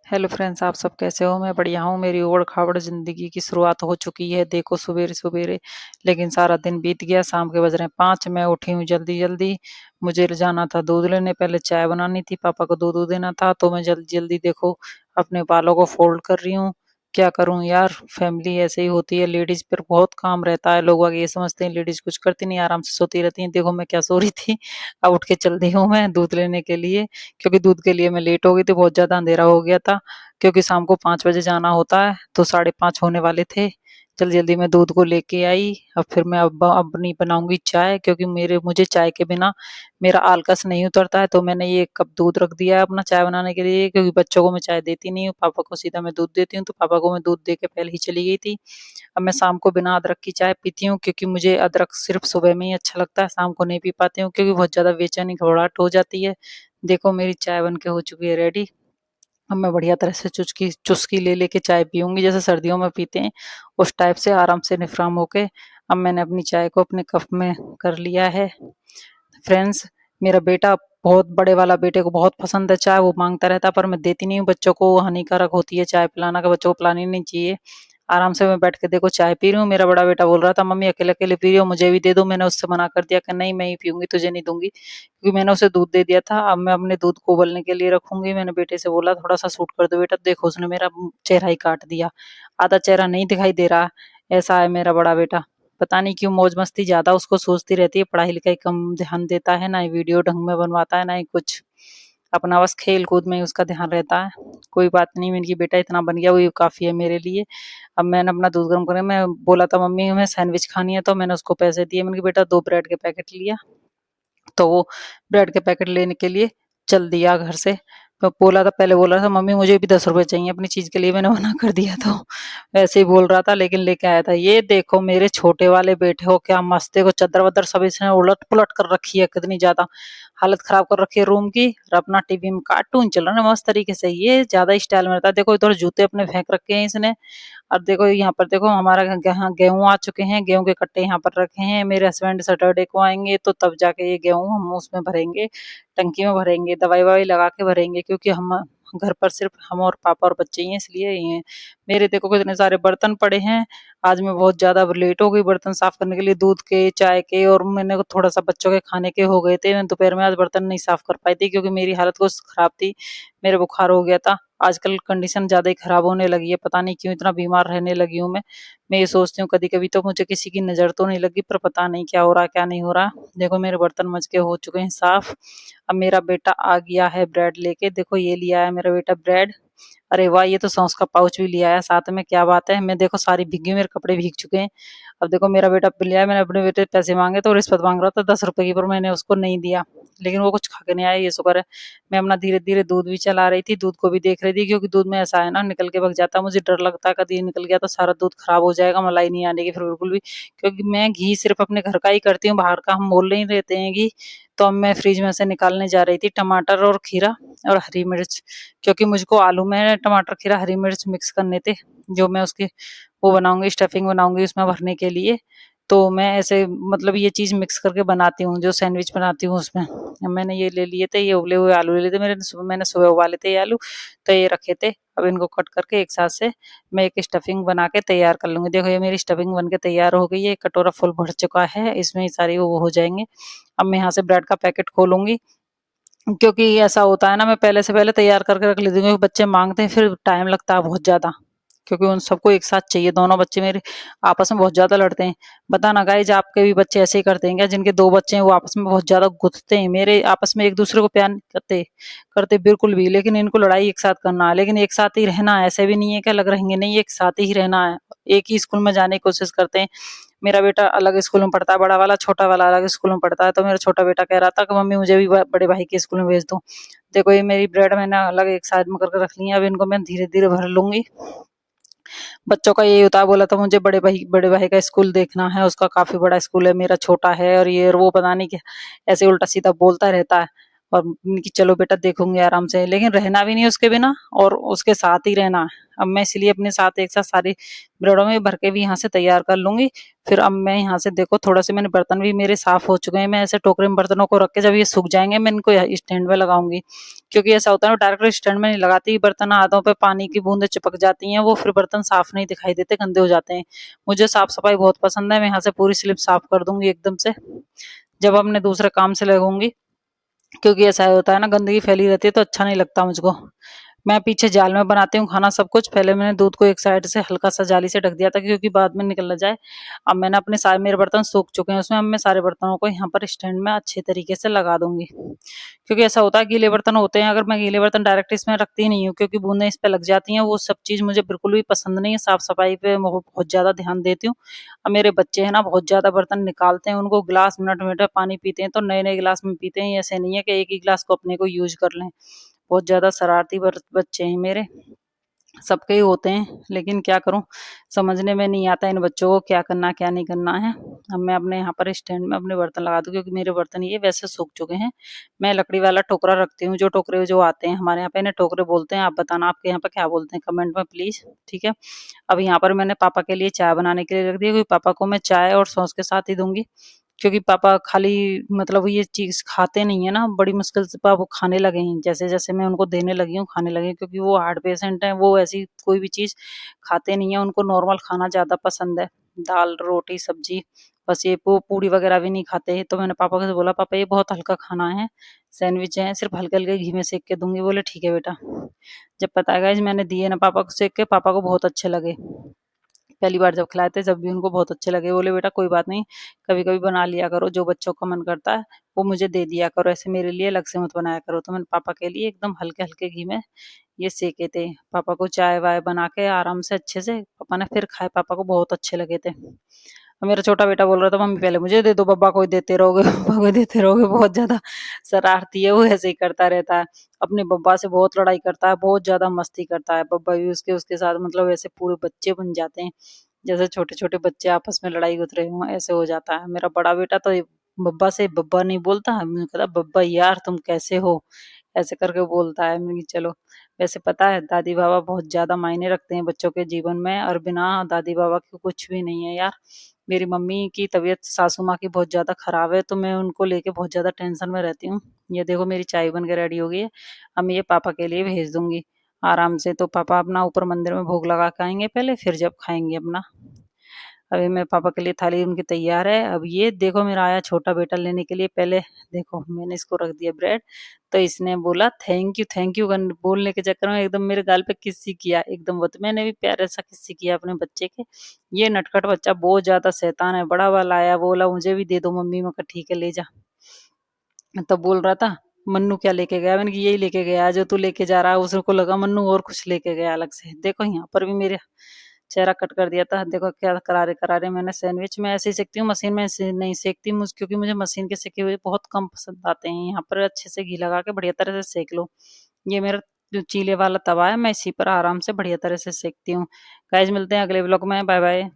Hello friends, आप सब कैसे हो? मैं बढ़िया हूँ। मेरी उबड़-खाबड़ ज़िंदगी की शुरुआत हो चुकी है। देखो सवेरे-सवेरे, लेकिन सारा दिन बीत गया। शाम के बज रहे हैं 5। मैं उठी हूँ जल्दी-जल्दी। मुझे जाना था दूध लेने, पहले चाय बनानी थी, पापा को दूध-वूध देना था, तो मैं जल्दी-जल्दी देखो अपने बालों को फ़ोल्ड कर रही हूँ। क्या करूँ यार, फैमिली ऐसे ही होती है, लेडीज़ पर बहुत काम रहता है। लोग आगे ये समझते हैं लेडीज़ कुछ करती नहीं, आराम से सोती रहती हैं। देखो मैं क्या सो रही थी, अब उठ के चल दी हूँ मैं दूध लेने के लिए, क्योंकि दूध के लिए मैं लेट हो गई थी, बहुत ज़्यादा अंधेरा हो गया था। क्योंकि शाम को 5 बजे जाना होता है, तो 5:30 होने वाले थे। जल्दी-जल्दी मैं दूध को लेके आई। अब फिर मैं अब नहीं बनाऊँगी चाय, क्योंकि मेरे मुझे चाय के बिना मेरा आलकस नहीं उतरता है। तो मैंने ये 1 कप दूध रख दिया है अपना चाय बनाने के लिए, क्योंकि बच्चों को मैं चाय देती नहीं हूँ, पापा को सीधा मैं दूध देती हूँ, तो पापा को मैं दूध दे के पहले ही चली गई थी। अब मैं शाम को बिना अदरक की चाय पीती हूँ, क्योंकि मुझे अदरक सिर्फ़ सुबह में ही अच्छा लगता है, शाम को नहीं पी पाती हूँ, क्योंकि बहुत ज़्यादा बेचैनी, घबराहट हो जाती है। देखो मेरी चाय बन के हो चुकी है रेडी। अब मैं बढ़िया तरह से चुचकी चुस्की ले लेके चाय पीऊँगी, जैसे सर्दियों में पीते हैं, उस टाइप से आराम से निफ़्राम होके। अब मैंने अपनी चाय को अपने कप में कर लिया है। फ्रेंड्स, मेरा बेटा बहुत बड़े वाला बेटे को बहुत पसंद है चाय, वो माँगता रहता है, पर मैं देती नहीं हूँ, बच्चों को हानिकारक होती है चाय पिलाना, का बच्चों को पिलानी नहीं चाहिए। आराम से मैं बैठ के देखो चाय पी रही हूँ। मेरा बड़ा बेटा बोल रहा था, मम्मी अकेले-अकेले पी रही हो, मुझे भी दे दो। मैंने उससे मना कर दिया कि नहीं मैं ही पीऊँगी, तुझे नहीं दूँगी, क्योंकि मैंने उसे दूध दे दिया था। अब मैं अपने दूध को उबलने के लिए रखूँगी। मैंने बेटे से बोला थोड़ा-सा सूट कर दो बेटा, देखो उसने मेरा चेहरा ही काट दिया। आधा चेहरा नहीं दिखाई दे रहा, ऐसा है मेरा बड़ा बेटा। पता नहीं क्यों मौज-मस्ती ज़्यादा उसको सोचती रहती है, पढ़ाई-लिखाई कम ध्यान देता है, ना ही वीडियो ढंग में बनवाता है, ना ही कुछ। अपना बस खेल-कूद में ही उसका ध्यान रहता है। कोई बात नहीं, मैंने कि बेटा इतना बन गया वही काफ़ी है मेरे लिए। अब मैंने अपना दूध गर्म करके मैं बोला था मम्मी हमें सैंडविच खानी है, तो मैंने उसको पैसे दिए। मैंने कहा बेटा 2 ब्रेड के पैकेट लिया, तो वो ब्रेड के पैकेट लेने के लिए चल दिया घर से। तो बोला था, पहले बोल रहा था मम्मी मुझे भी 10 रुपए चाहिए अपनी चीज़ के लिए, मैंने मना कर दिया, तो ऐसे ही बोल रहा था, लेकिन लेके आया था। ये देखो मेरे छोटे वाले बेटे को क्या मस्त, देखो चद्दर-वद्दर सब इसने उलट-पुलट कर रखी है, कितनी ज़्यादा हालत खराब कर रखी है रूम की, और अपना टीवी में कार्टून चल रहा है मस्त तरीके से। ये ज़्यादा स्टाइल में रहता है। देखो इधर जूते अपने फेंक रखे हैं इसने, और देखो यहाँ पर देखो हमारा यहाँ गेहूँ आ चुके हैं, गेहूँ के कट्टे यहाँ पर रखे हैं। मेरे हस्बैंड सैटरडे को आएँगे, तो तब जाके ये गेहूँ हम उसमें भरेंगे, टंकी में भरेंगे, दवाई-ववाई लगा के भरेंगे, क्योंकि हम घर पर सिर्फ़ हम और पापा और बच्चे ही हैं, इसलिए ये मेरे देखो कितने सारे बर्तन पड़े हैं। आज मैं बहुत ज़्यादा लेट हो गई बर्तन साफ़ करने के लिए, दूध के, चाय के, और मैंने थोड़ा-सा बच्चों के खाने के हो गए थे। मैं दोपहर में आज बर्तन नहीं साफ़ कर पाई थी, क्योंकि मेरी हालत कुछ खराब थी, मेरे बुखार हो गया था। आजकल कंडीशन ज़्यादा ही खराब होने लगी है, पता नहीं क्यों इतना बीमार रहने लगी हूँ मैं। मैं ये सोचती हूँ कभी-कभी तो मुझे किसी की नज़र तो नहीं लगी, पर पता नहीं क्या हो रहा है, क्या नहीं हो रहा। देखो मेरे बर्तन मँज के हो चुके हैं साफ़। अब मेरा बेटा आ गया है ब्रेड लेके, देखो ये लिया है मेरा बेटा ब्रेड। अरे वाह! ये तो सॉस का पाउच भी लिया है साथ में, क्या बात है। मैं देखो सारी भीग गई, मेरे कपड़े भीग चुके हैं। अब देखो मेरा बेटा लिया है, मैंने अपने बेटे से पैसे माँगे तो रिश्वत माँग रहा था 10 रुपए की, पर मैंने उसको नहीं दिया। लेकिन वो कुछ खा के नहीं आया, ये शुक्र है। मैं अपना धीरे-धीरे दूध भी चला रही थी, दूध को भी देख रही थी, क्योंकि दूध में ऐसा है ना निकल के भग जाता है। मुझे डर लगता है कभी निकल गया तो सारा दूध खराब हो जाएगा, मलाई नहीं आने की फिर बिल्कुल भी। क्योंकि मैं घी सिर्फ़ अपने घर का ही करती हूँ, बाहर का हम मोल नहीं लेते हैं घी। तो अब मैं फ्रिज में से निकालने जा रही थी टमाटर और खीरा और हरी मिर्च, क्योंकि मुझको आलू में टमाटर, खीरा, हरी मिर्च मिक्स करने थे, जो मैं उसकी वो बनाऊँगी, स्टफिंग बनाऊँगी उसमें भरने के लिए। तो मैं ऐसे मतलब ये चीज़ मिक्स करके बनाती हूँ, जो सैंडविच बनाती हूँ उसमें। मैंने ये ले लिए थे, ये उबले हुए आलू ले लिए थे, मैंने सुबह उबाले थे ये आलू, तो ये रखे थे। अब इनको कट करके एक साथ से मैं एक स्टफिंग बना के तैयार कर लूँगी। देखो ये मेरी स्टफिंग बन के तैयार हो गई है, एक कटोरा फुल भर चुका है, इसमें ये सारी वो हो जाएँगे। अब मैं यहाँ से ब्रेड का पैकेट खोलूँगी, क्योंकि ऐसा होता है ना, मैं पहले से पहले तैयार करके रख लेती हूँ, क्योंकि बच्चे माँगते हैं फिर टाइम लगता है बहुत ज़्यादा, क्योंकि उन सबको एक साथ चाहिए। दोनों बच्चे मेरे आपस में बहुत ज़्यादा लड़ते हैं। बताना गाइज़ आपके भी बच्चे ऐसे ही करते हैं क्या? जिनके 2 बच्चे हैं वो आपस में बहुत ज़्यादा गुथते हैं। मेरे आपस में एक-दूसरे को प्यार नहीं करते बिल्कुल भी, लेकिन इनको लड़ाई एक साथ करना है, लेकिन एक साथ ही रहना है, ऐसे भी नहीं है कि अलग रहेंगे, नहीं एक साथ ही रहना है। एक ही स्कूल में जाने की कोशिश करते हैं। मेरा बेटा अलग स्कूल में पढ़ता है, बड़ा वाला, छोटा वाला अलग स्कूल में पढ़ता है, तो मेरा छोटा बेटा कह रहा था कि मम्मी मुझे भी बड़े भाई के स्कूल में भेज दो। देखो ये मेरी ब्रेड मैंने अलग एक साइड में करके रख ली है, अब इनको मैं धीरे-धीरे भर लूँगी। बच्चों का यही होता है, बोला था मुझे बड़े भाई का स्कूल देखना है, उसका काफ़ी बड़ा स्कूल है, मेरा छोटा है, और ये और वो पता नहीं क्या ऐसे उल्टा-सीधा बोलता रहता है। और कि चलो बेटा देखूंगी आराम से, लेकिन रहना भी नहीं उसके बिना और उसके साथ ही रहना है। अब मैं इसलिए अपने साथ एक साथ सारी ब्रेडों में भर के भी यहाँ से तैयार कर लूंगी। फिर अब मैं यहाँ से देखो थोड़ा से मैंने बर्तन भी मेरे साफ हो चुके हैं, मैं ऐसे टोकरे में बर्तनों को रख के जब ये सूख जाएंगे मैं इनको स्टैंड में लगाऊंगी। क्योंकि ऐसा होता है ना डायरेक्ट स्टैंड में नहीं लगाती, बर्तन हाथों पे पानी की बूंदें चिपक जाती हैं, वो फिर बर्तन साफ नहीं दिखाई देते, गंदे हो जाते हैं। मुझे साफ सफाई बहुत पसंद है, मैं यहाँ से पूरी स्लिप साफ कर दूंगी एकदम से जब अपने दूसरे काम से लगूंगी। क्योंकि ऐसा होता है ना गंदगी फैली रहती है तो अच्छा नहीं लगता मुझको। मैं पीछे जाल में बनाती हूँ खाना सब कुछ। पहले मैंने दूध को एक साइड से हल्का सा जाली से ढक दिया था क्योंकि बाद में निकल ना जाए। अब मैंने अपने सारे मेरे बर्तन सूख चुके हैं उसमें, अब मैं सारे बर्तनों को यहाँ पर स्टैंड में अच्छे तरीके से लगा दूंगी। क्योंकि ऐसा होता है गीले बर्तन होते हैं, अगर मैं गीले बर्तन डायरेक्ट इसमें रखती नहीं हूँ क्योंकि बूंदें इस पे लग जाती हैं, वो सब चीज मुझे बिल्कुल भी पसंद नहीं है। साफ सफाई पे मैं बहुत ज्यादा ध्यान देती हूँ। अब मेरे बच्चे हैं ना बहुत ज्यादा बर्तन निकालते हैं, उनको गिलास मिनट मिनट में पानी पीते हैं तो नए नए गिलास में पीते हैं, ऐसे नहीं है कि एक ही गिलास को अपने को यूज कर लें। बहुत ज्यादा शरारती बच्चे हैं मेरे, सबके ही होते हैं, लेकिन क्या करूं समझने में नहीं आता इन बच्चों को क्या करना क्या नहीं करना है। अब मैं अपने यहाँ पर स्टैंड में अपने बर्तन लगा दूं क्योंकि मेरे बर्तन ये वैसे सूख चुके हैं। मैं लकड़ी वाला टोकरा रखती हूँ, जो टोकरे जो आते हैं हमारे यहाँ पे इन्हें टोकरे बोलते हैं, आप बताना आपके यहाँ पे क्या बोलते हैं कमेंट में प्लीज, ठीक है। अब यहाँ पर मैंने पापा के लिए चाय बनाने के लिए रख दी, क्योंकि पापा को मैं चाय और सॉस के साथ ही दूंगी। क्योंकि पापा खाली मतलब ये चीज खाते नहीं है ना, बड़ी मुश्किल से पापा खाने लगे हैं, जैसे जैसे मैं उनको देने लगी हूँ खाने लगे हैं, क्योंकि वो हार्ट पेशेंट है, वो ऐसी कोई भी चीज खाते नहीं है, उनको नॉर्मल खाना ज्यादा पसंद है, दाल रोटी सब्जी। बस ये पूड़ी वगैरह भी नहीं खाते। तो मैंने पापा को बोला पापा ये बहुत हल्का खाना है, सैंडविच है, सिर्फ हल्के हल्के घी में सेक के दूंगी। बोले ठीक है बेटा। जब पता है गाइस मैंने दिए ना पापा को सेक के, पापा को बहुत अच्छे लगे। पहली बार जब खिलाए थे जब भी उनको बहुत अच्छे लगे। बोले बेटा कोई बात नहीं, कभी कभी बना लिया करो, जो बच्चों का मन करता है वो मुझे दे दिया करो, ऐसे मेरे लिए अलग से मत बनाया करो। तो मैंने पापा के लिए एकदम हल्के हल्के घी में ये सेके थे। पापा को चाय वाय बना के आराम से अच्छे से पापा ने फिर खाए, पापा को बहुत अच्छे लगे थे। और मेरा छोटा बेटा बोल रहा था मम्मी पहले मुझे दे दो, बब्बा को ही देते रहोगे बब्बा को ही देते रहोगे। बहुत ज्यादा शरारती है वो, ऐसे ही करता रहता है, अपने बब्बा से बहुत लड़ाई करता है, बहुत ज्यादा मस्ती करता है। बब्बा भी उसके उसके साथ मतलब ऐसे पूरे बच्चे बन जाते हैं, जैसे छोटे छोटे बच्चे आपस में लड़ाई कर रहे हों, ऐसे हो जाता है। मेरा बड़ा बेटा तो बब्बा से बब्बा नहीं बोलता है, मैं कहता बब्बा यार तुम कैसे हो, ऐसे करके बोलता है। मैं चलो, वैसे पता है दादी बाबा बहुत ज्यादा मायने रखते हैं बच्चों के जीवन में, और बिना दादी बाबा के कुछ भी नहीं है यार। मेरी मम्मी की तबीयत सासू माँ की बहुत ज्यादा खराब है, तो मैं उनको लेके बहुत ज्यादा टेंशन में रहती हूँ। ये देखो मेरी चाय बन के रेडी हो गई है, अब मैं ये पापा के लिए भेज दूंगी आराम से। तो पापा अपना ऊपर मंदिर में भोग लगा के आएंगे पहले, फिर जब खाएंगे अपना। अभी मेरे पापा के लिए थाली उनकी तैयार है। अब ये देखो मेरा आया छोटा बेटा लेने के लिए, पहले देखो मैंने इसको रख दिया ब्रेड, तो इसने बोला थैंक यू बोलने के चक्कर में एकदम मेरे गाल पे किस्सी किया एकदम। वो तो मैंने भी प्यारे सा किस्सी किया अपने बच्चे के। ये नटखट बच्चा बहुत ज्यादा शैतान है, बड़ा वाला आया बोला मुझे भी दे दो मम्मी, मैं कहा ठीक है ले जा। तब बोल रहा था मन्नू क्या लेके गया, मैंने कहा यही लेके गया जो तू लेके जा रहा है। उसको लगा मन्नू और कुछ लेके गया अलग से। देखो यहाँ पर भी मेरे चेहरा कट कर दिया था, देखो क्या करारे करारे मैंने सैंडविच में ऐसे ही सेकती हूँ, मशीन में नहीं सेकती क्योंकि मुझे मशीन के सेके हुए बहुत कम पसंद आते हैं। यहाँ पर अच्छे से घी लगा के बढ़िया तरह से सेक लो। ये मेरा जो चीले वाला तवा है, मैं इसी पर आराम से बढ़िया तरह से सेकती हूँ। गाइस मिलते हैं अगले ब्लॉग में, बाय बाय।